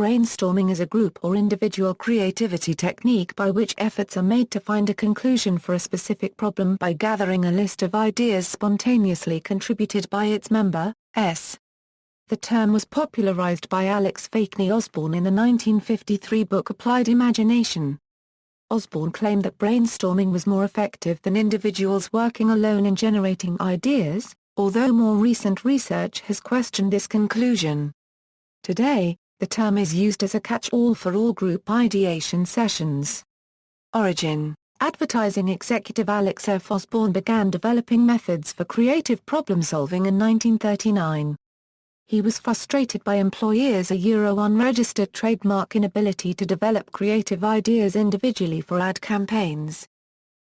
brainstorming is a group or individual creativity technique by which efforts are made to find a conclusion for a specific problem by gathering a list of ideas spontaneously contributed by its members. The term was popularized by Alex Faickney Osborn in the 1953 book Applied Imagination. Osborn claimed that brainstorming was more effective than individuals working alone in generating ideas, although more recent research has questioned this conclusion. Today, the term is used as a catch-all for all group ideation sessions. Origin: advertising executive Alex F. Osborn began developing methods for creative problem-solving in 1939. He was frustrated by employers' unregistered trademark inability to develop creative ideas individually for ad campaigns.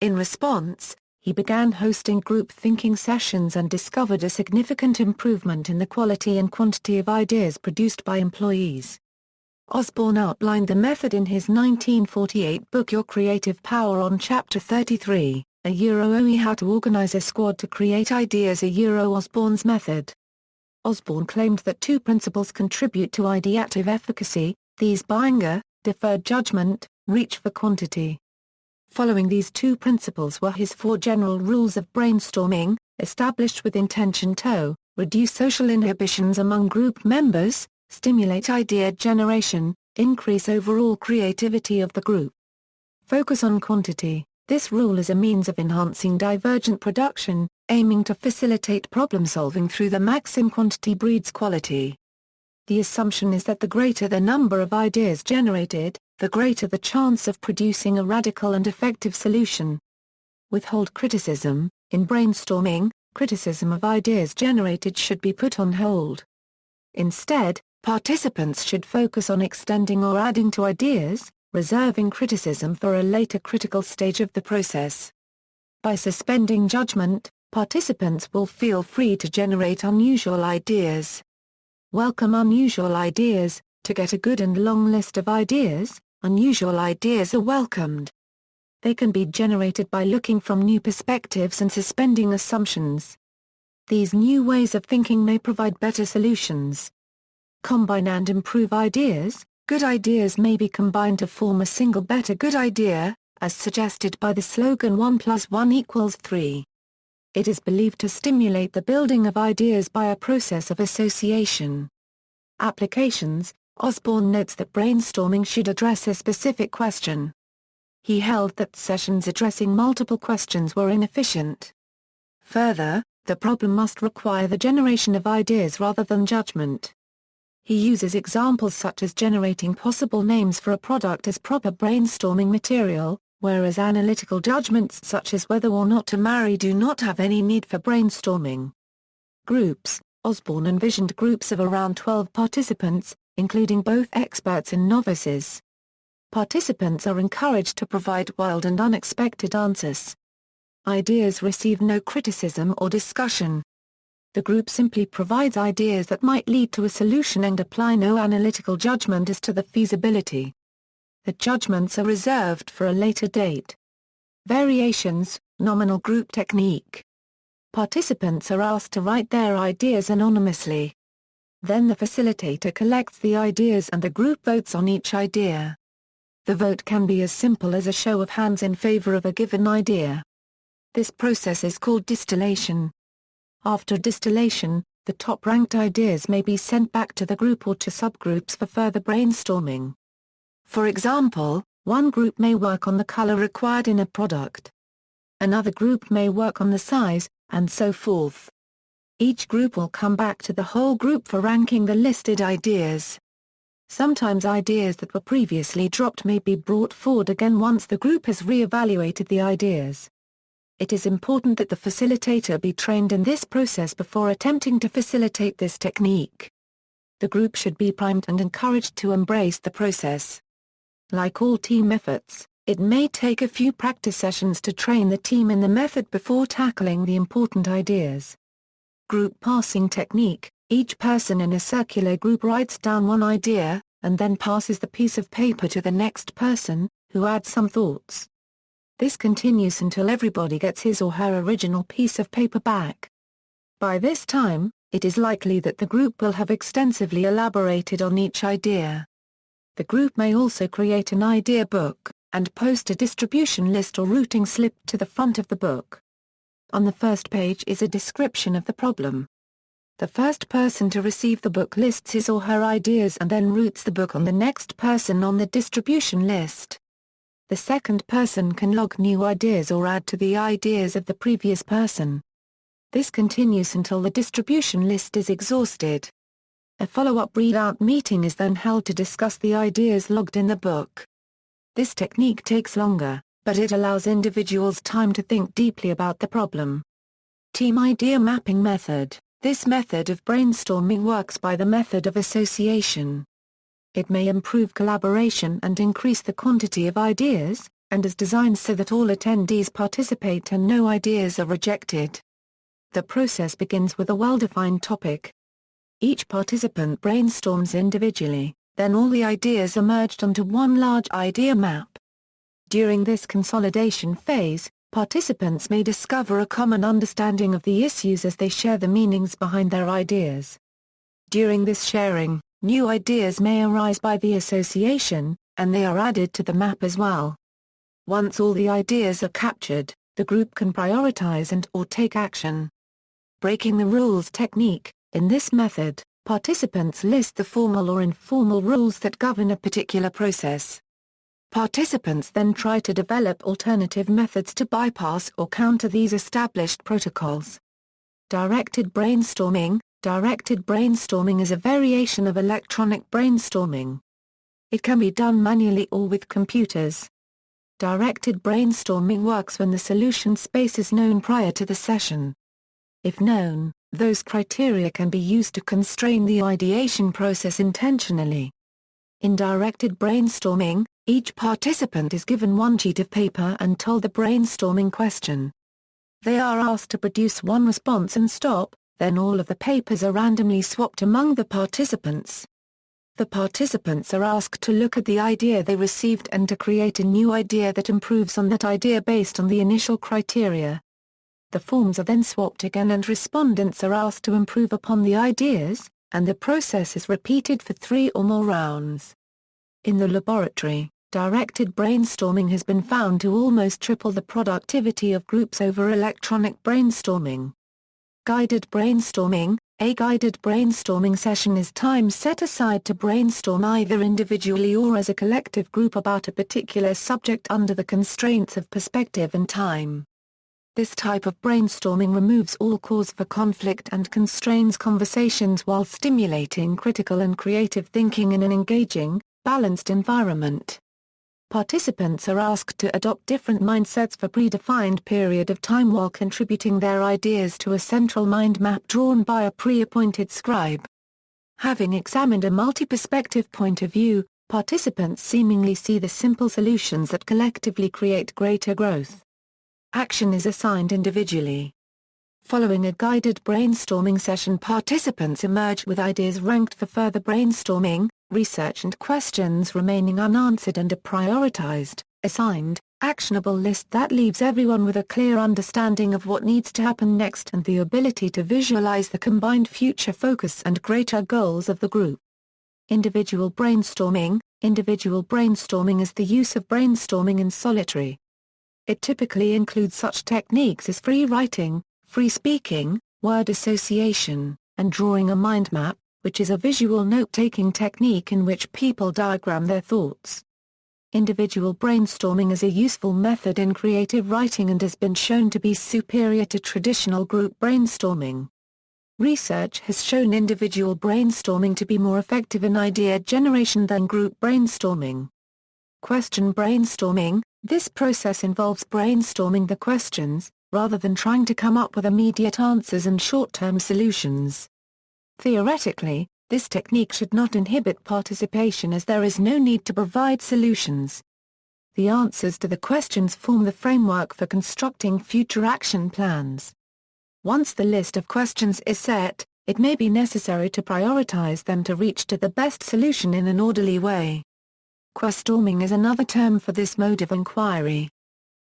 In response, he began hosting group thinking sessions and discovered a significant improvement in the quality and quantity of ideas produced by employees. Osborn outlined the method in his 1948 book Your Creative Power on Chapter 33, How to Organize a Squad to Create Ideas. Osborn's method. Osborn claimed that two principles contribute to ideative efficacy, these being deferred judgment, reach for quantity. Following these two principles were his four general rules of brainstorming, established with intention to reduce social inhibitions among group members, stimulate idea generation, increase overall creativity of the group. Focus on quantity. This rule is a means of enhancing divergent production, aiming to facilitate problem-solving through the maximum quantity breeds quality. The assumption is that the greater the number of ideas generated, the greater the chance of producing a radical and effective solution. Withhold criticism. In brainstorming, criticism of ideas generated should be put on hold. Instead, participants should focus on extending or adding to ideas, reserving criticism for a later critical stage of the process. By suspending judgment, participants will feel free to generate unusual ideas. Welcome unusual ideas. To get a good and long list of ideas, unusual ideas are welcomed. They can be generated by looking from new perspectives and suspending assumptions. These new ways of thinking may provide better solutions. Combine and improve ideas. Good ideas may be combined to form a single better good idea, as suggested by the slogan 1 + 1 = 3. It is believed to stimulate the building of ideas by a process of association. Applications. Osborn notes that brainstorming should address a specific question. He held that sessions addressing multiple questions were inefficient. Further, the problem must require the generation of ideas rather than judgment. He uses examples such as generating possible names for a product as proper brainstorming material, whereas analytical judgments such as whether or not to marry do not have any need for brainstorming. Groups. Osborn envisioned groups of around 12 participants, including both experts and novices. Participants are encouraged to provide wild and unexpected answers. Ideas receive no criticism or discussion. The group simply provides ideas that might lead to a solution and apply no analytical judgment as to the feasibility. The judgments are reserved for a later date. Variations. Nominal group technique. Participants are asked to write their ideas anonymously. Then the facilitator collects the ideas and the group votes on each idea. The vote can be as simple as a show of hands in favor of a given idea. This process is called distillation. After distillation, the top-ranked ideas may be sent back to the group or to subgroups for further brainstorming. For example, one group may work on the color required in a product. Another group may work on the size, and so forth. Each group will come back to the whole group for ranking the listed ideas. Sometimes ideas that were previously dropped may be brought forward again once the group has re-evaluated the ideas. It is important that the facilitator be trained in this process before attempting to facilitate this technique. The group should be primed and encouraged to embrace the process. Like all team efforts, it may take a few practice sessions to train the team in the method before tackling the important ideas. Group passing technique. Each person in a circular group writes down one idea, and then passes the piece of paper to the next person, who adds some thoughts. This continues until everybody gets his or her original piece of paper back. By this time, it is likely that the group will have extensively elaborated on each idea. The group may also create an idea book, and post a distribution list or routing slip to the front of the book. On the first page is a description of the problem. The first person to receive the book lists his or her ideas and then routes the book on the next person on the distribution list. The second person can log new ideas or add to the ideas of the previous person. This continues until the distribution list is exhausted. A follow-up readout meeting is then held to discuss the ideas logged in the book. This technique takes longer, but it allows individuals time to think deeply about the problem. Team idea mapping method. This method of brainstorming works by the method of association. It may improve collaboration and increase the quantity of ideas, and is designed so that all attendees participate and no ideas are rejected. The process begins with a well-defined topic. Each participant brainstorms individually, then all the ideas are merged onto one large idea map. During this consolidation phase, participants may discover a common understanding of the issues as they share the meanings behind their ideas. During this sharing, new ideas may arise by the association, and they are added to the map as well. Once all the ideas are captured, the group can prioritize and/or take action. Breaking the rules technique. In this method, participants list the formal or informal rules that govern a particular process. Participants then try to develop alternative methods to bypass or counter these established protocols. Directed brainstorming. Directed brainstorming is a variation of electronic brainstorming. It can be done manually or with computers. Directed brainstorming works when the solution space is known prior to the session. If known, those criteria can be used to constrain the ideation process intentionally. In directed brainstorming, each participant is given one sheet of paper and told the brainstorming question. They are asked to produce one response and stop, then all of the papers are randomly swapped among the participants. The participants are asked to look at the idea they received and to create a new idea that improves on that idea based on the initial criteria. The forms are then swapped again and respondents are asked to improve upon the ideas, and the process is repeated for 3 or more rounds. In the laboratory, directed brainstorming has been found to almost triple the productivity of groups over electronic brainstorming. Guided brainstorming. A guided brainstorming session is time set aside to brainstorm either individually or as a collective group about a particular subject under the constraints of perspective and time. This type of brainstorming removes all cause for conflict and constrains conversations while stimulating critical and creative thinking in an engaging, balanced environment. Participants are asked to adopt different mindsets for a predefined period of time while contributing their ideas to a central mind map drawn by a pre-appointed scribe. Having examined a multi-perspective point of view, participants seemingly see the simple solutions that collectively create greater growth. Action is assigned individually. Following a guided brainstorming session, participants emerge with ideas ranked for further brainstorming, research and questions remaining unanswered and a prioritized, assigned, actionable list that leaves everyone with a clear understanding of what needs to happen next and the ability to visualize the combined future focus and greater goals of the group. Individual brainstorming. Individual brainstorming is the use of brainstorming in solitary. It typically includes such techniques as free writing, free speaking, word association, and drawing a mind map, which is a visual note-taking technique in which people diagram their thoughts. Individual brainstorming is a useful method in creative writing and has been shown to be superior to traditional group brainstorming. Research has shown individual brainstorming to be more effective in idea generation than group brainstorming. Question brainstorming. This process involves brainstorming the questions, rather than trying to come up with immediate answers and short-term solutions. Theoretically, this technique should not inhibit participation as there is no need to provide solutions. The answers to the questions form the framework for constructing future action plans. Once the list of questions is set, it may be necessary to prioritize them to reach to the best solution in an orderly way. Questorming is another term for this mode of inquiry.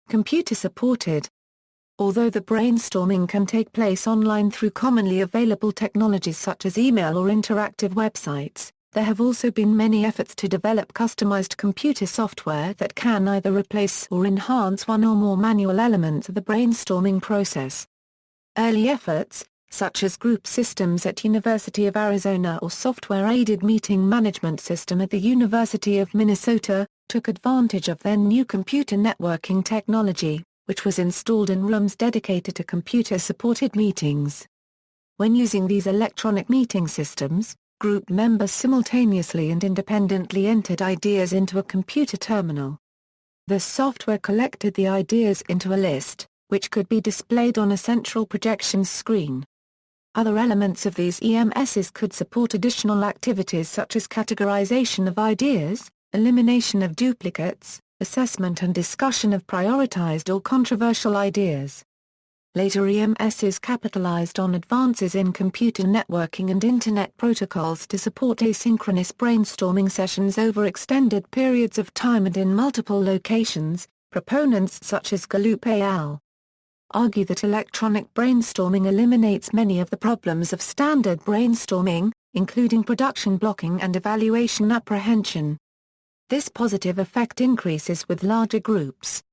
Computer-supported. Although the brainstorming can take place online through commonly available technologies such as email or interactive websites, There have also been many efforts to develop customized computer software that can either replace or enhance one or more manual elements of the brainstorming process. Early efforts, such as group systems at University of Arizona or software-aided meeting management system at the University of Minnesota, took advantage of then new computer networking technology, which was installed in rooms dedicated to computer-supported meetings. When using these electronic meeting systems, group members simultaneously and independently entered ideas into a computer terminal. The software collected the ideas into a list, which could be displayed on a central projection screen. Other elements of these EMSs could support additional activities such as categorization of ideas, elimination of duplicates, assessment and discussion of prioritized or controversial ideas. Later EMSs capitalized on advances in computer networking and Internet protocols to support asynchronous brainstorming sessions over extended periods of time and in multiple locations. Proponents such as Gallup al. argue that electronic brainstorming eliminates many of the problems of standard brainstorming, including production blocking and evaluation apprehension. This positive effect increases with larger groups.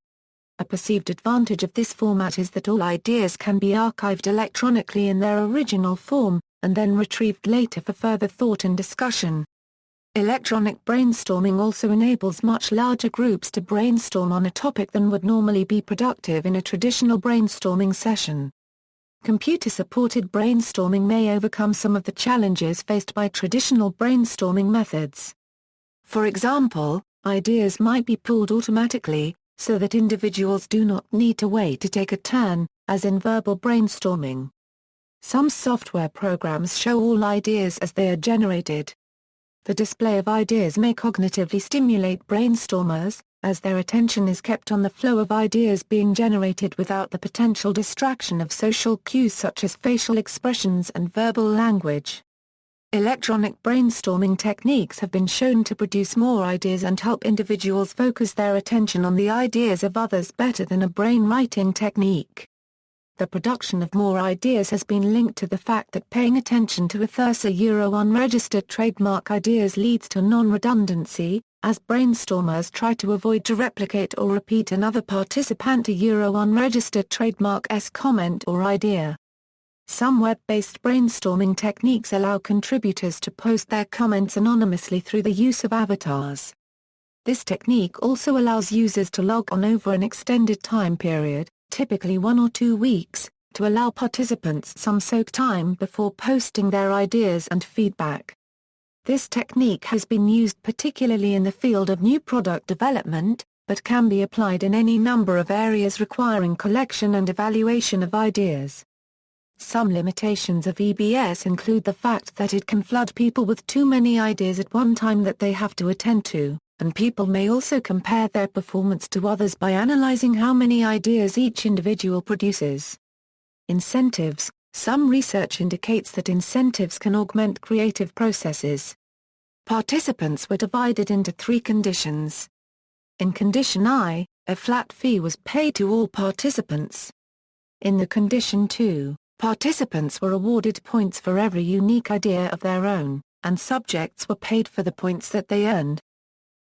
A perceived advantage of this format is that all ideas can be archived electronically in their original form, and then retrieved later for further thought and discussion. Electronic brainstorming also enables much larger groups to brainstorm on a topic than would normally be productive in a traditional brainstorming session. Computer-supported brainstorming may overcome some of the challenges faced by traditional brainstorming methods. For example, ideas might be pulled automatically, so that individuals do not need to wait to take a turn, as in verbal brainstorming. Some software programs show all ideas as they are generated. The display of ideas may cognitively stimulate brainstormers, as their attention is kept on the flow of ideas being generated without the potential distraction of social cues such as facial expressions and verbal language. Electronic brainstorming techniques have been shown to produce more ideas and help individuals focus their attention on the ideas of others better than a brainwriting technique. The production of more ideas has been linked to the fact that paying attention to unregistered trademark ideas leads to non-redundancy, as brainstormers try to avoid to replicate or repeat another participant unregistered trademark's comment or idea. Some web-based brainstorming techniques allow contributors to post their comments anonymously through the use of avatars. This technique also allows users to log on over an extended time period, typically 1 or 2 weeks, to allow participants some soak time before posting their ideas and feedback. This technique has been used particularly in the field of new product development, but can be applied in any number of areas requiring collection and evaluation of ideas. Some limitations of EBS include the fact that it can flood people with too many ideas at one time that they have to attend to, and people may also compare their performance to others by analyzing how many ideas each individual produces. Incentives. Some research indicates that incentives can augment creative processes. Participants were divided into 3 conditions. In Condition I, a flat fee was paid to all participants. In the Condition 2, participants were awarded points for every unique idea of their own, and subjects were paid for the points that they earned.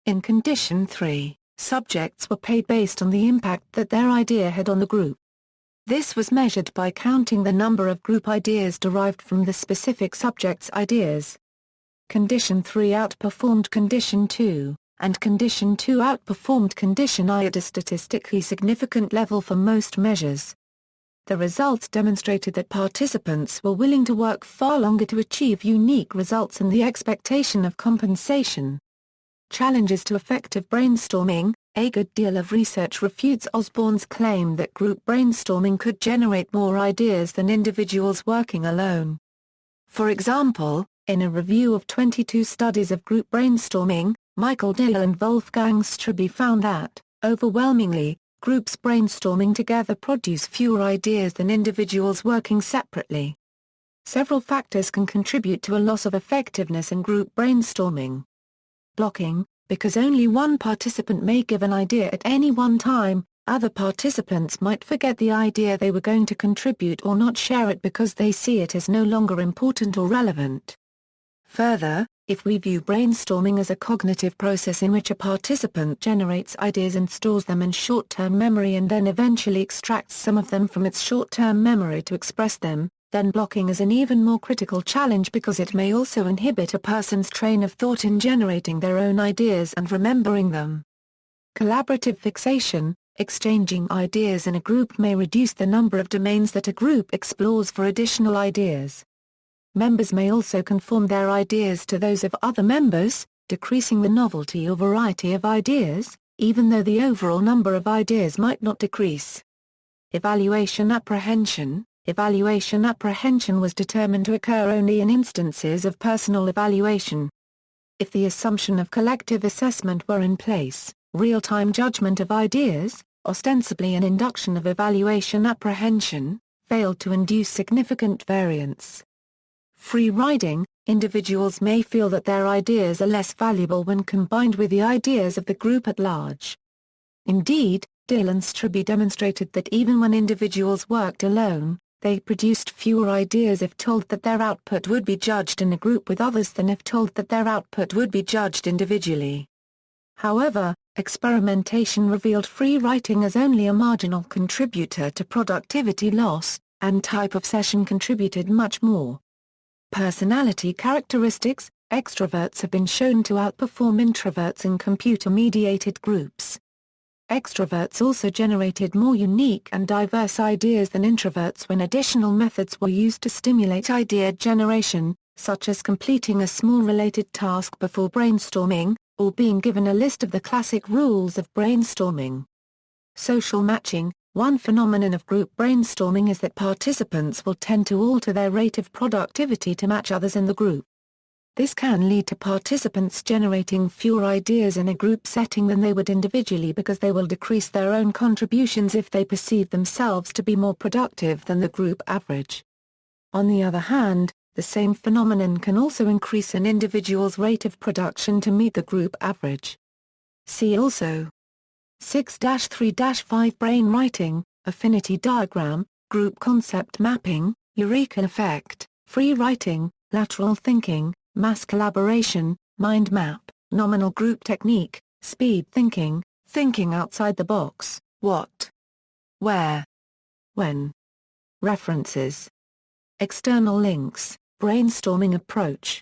In Condition 3, subjects were paid based on the impact that their idea had on the group. This was measured by counting the number of group ideas derived from the specific subject's ideas. Condition 3 outperformed Condition 2, and Condition 2 outperformed Condition I at a statistically significant level for most measures. The results demonstrated that participants were willing to work far longer to achieve unique results and the expectation of compensation. Challenges to effective brainstorming. A good deal of research refutes Osborn's claim that group brainstorming could generate more ideas than individuals working alone. For example, in a review of 22 studies of group brainstorming, Michael Dale and Wolfgang Strebe found that, overwhelmingly, groups brainstorming together produce fewer ideas than individuals working separately. Several factors can contribute to a loss of effectiveness in group brainstorming. Blocking. Because only one participant may give an idea at any one time, other participants might forget the idea they were going to contribute or not share it because they see it as no longer important or relevant. Further, If we view brainstorming as a cognitive process in which a participant generates ideas and stores them in short-term memory and then eventually extracts some of them from its short-term memory to express them, then blocking is an even more critical challenge because it may also inhibit a person's train of thought in generating their own ideas and remembering them. Collaborative fixation, exchanging ideas in a group may reduce the number of domains that a group explores for additional ideas. Members may also conform their ideas to those of other members, decreasing the novelty or variety of ideas, even though the overall number of ideas might not decrease. Evaluation apprehension. Evaluation apprehension was determined to occur only in instances of personal evaluation. If the assumption of collective assessment were in place, real-time judgment of ideas, ostensibly an induction of evaluation apprehension, failed to induce significant variance. Free riding, individuals may feel that their ideas are less valuable when combined with the ideas of the group at large. Indeed, Dill and Strebe demonstrated that even when individuals worked alone, they produced fewer ideas if told that their output would be judged in a group with others than if told that their output would be judged individually. However, experimentation revealed free writing as only a marginal contributor to productivity loss, and type of session contributed much more. Personality characteristics. Extroverts have been shown to outperform introverts in computer-mediated groups. Extroverts also generated more unique and diverse ideas than introverts when additional methods were used to stimulate idea generation, such as completing a small related task before brainstorming, or being given a list of the classic rules of brainstorming. Social matching. One phenomenon of group brainstorming is that participants will tend to alter their rate of productivity to match others in the group. This can lead to participants generating fewer ideas in a group setting than they would individually because they will decrease their own contributions if they perceive themselves to be more productive than the group average. On the other hand, the same phenomenon can also increase an individual's rate of production to meet the group average. See also 6-3-5 Brain writing, affinity diagram, group concept mapping, Eureka effect, free writing, lateral thinking, mass collaboration, mind map, nominal group technique, speed thinking, thinking outside the box, what, where, when. References. External links, brainstorming approach.